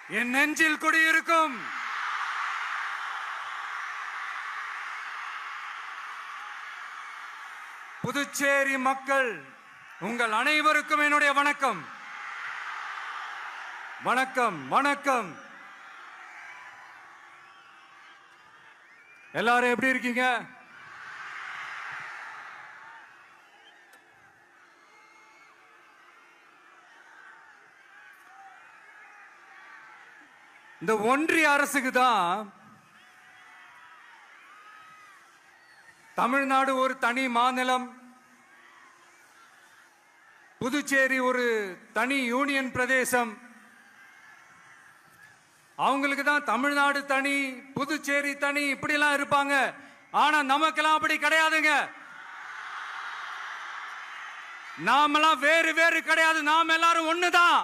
என் நெஞ்சில் குடியிருக்கும் புதுச்சேரி மக்கள் உங்கள் அனைவருக்கும் என்னுடைய வணக்கம். வணக்கம் வணக்கம். எல்லாரும் எப்படி இருக்கீங்க? இந்த ஒன்றிய அரசுக்கு தான் தமிழ்நாடு ஒரு தனி மாநிலம், புதுச்சேரி ஒரு தனி யூனியன் பிரதேசம். அவங்களுக்கு தான் தமிழ்நாடு தனி, புதுச்சேரி தனி, இப்படிலாம் இருப்பாங்க. ஆனா நமக்கெல்லாம் அப்படி கிடையாதுங்க. நாமெல்லாம் வேறு வேறு கிடையாது. நாம் எல்லாரும் ஒண்ணுதான்.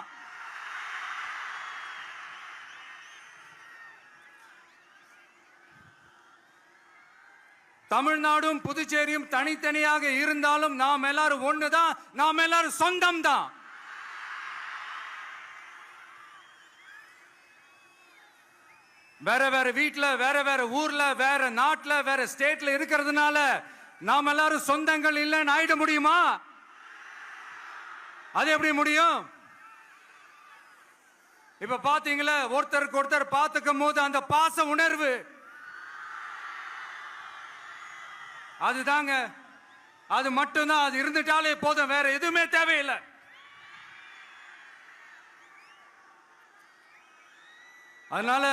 தமிழ்நாடும் புதுச்சேரியும் தனித்தனியாக இருந்தாலும் நாம் எல்லாரும் ஒண்ணுதான். நாம் எல்லாரும் சொந்தம் தான். வேற வேற வீட்டுல, வேற வேற ஊர்ல, வேற நாட்டுல, வேற ஸ்டேட்ல இருக்கிறதுனால நாம் எல்லாரும் சொந்தங்கள் இல்லைன்னு ஆயிட முடியுமா? அது எப்படி முடியும்? இப்ப பாத்தீங்களா, ஒருத்தருக்கு ஒருத்தர் பார்த்துக்கும் போது அந்த பாச உணர்வு, அதுதாங்க, அது மட்டும்தான். அது இருந்துட்டாலே போதும், வேற எதுவுமே தேவையில்லை. அதனால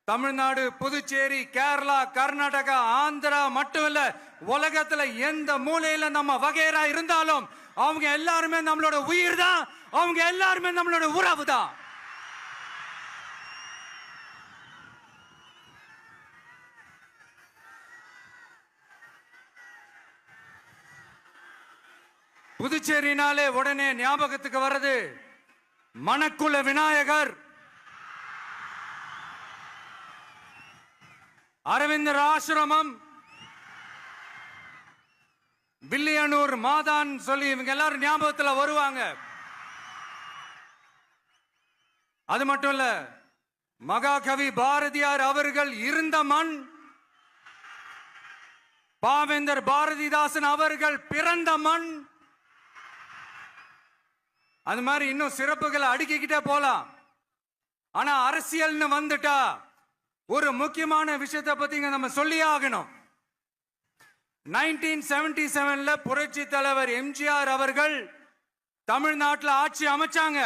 தமிழ்நாடு, புதுச்சேரி, கேரளா, கர்நாடகா, ஆந்திரா மட்டும் இல்ல, உலகத்துல எந்த மூலையில நம்ம வகைரா இருந்தாலும் அவங்க எல்லாருமே நம்மளோட உயிர் தான். அவங்க எல்லாருமே நம்மளோட உறவு தான். புதுச்சேரினாலே உடனே ஞாபகத்துக்கு வர்றது மணக்குள விநாயகர், அரவிந்தர் ஆசிரமம், வில்லியனூர் மாதான் சொல்லி இவங்க எல்லாரும் ஞாபகத்தில் வருவாங்க. அது மட்டும் இல்ல, மகாகவி பாரதியார் அவர்கள் இருந்த மண், பாவேந்தர் பாரதிதாசன் அவர்கள் பிறந்த மண். அது மாதிரி இன்னும் சிறப்புகளை அடுக்கிக்கிட்டே போலாம். ஆனா அரசியல்னு வந்துட்டா ஒரு முக்கியமான விஷயத்தை பத்தி நம்ம சொல்லி ஆகணும். 1977 புரட்சி தலைவர் எம்ஜிஆர் அவர்கள் தமிழ்நாட்டில் ஆட்சி அமைச்சாங்க.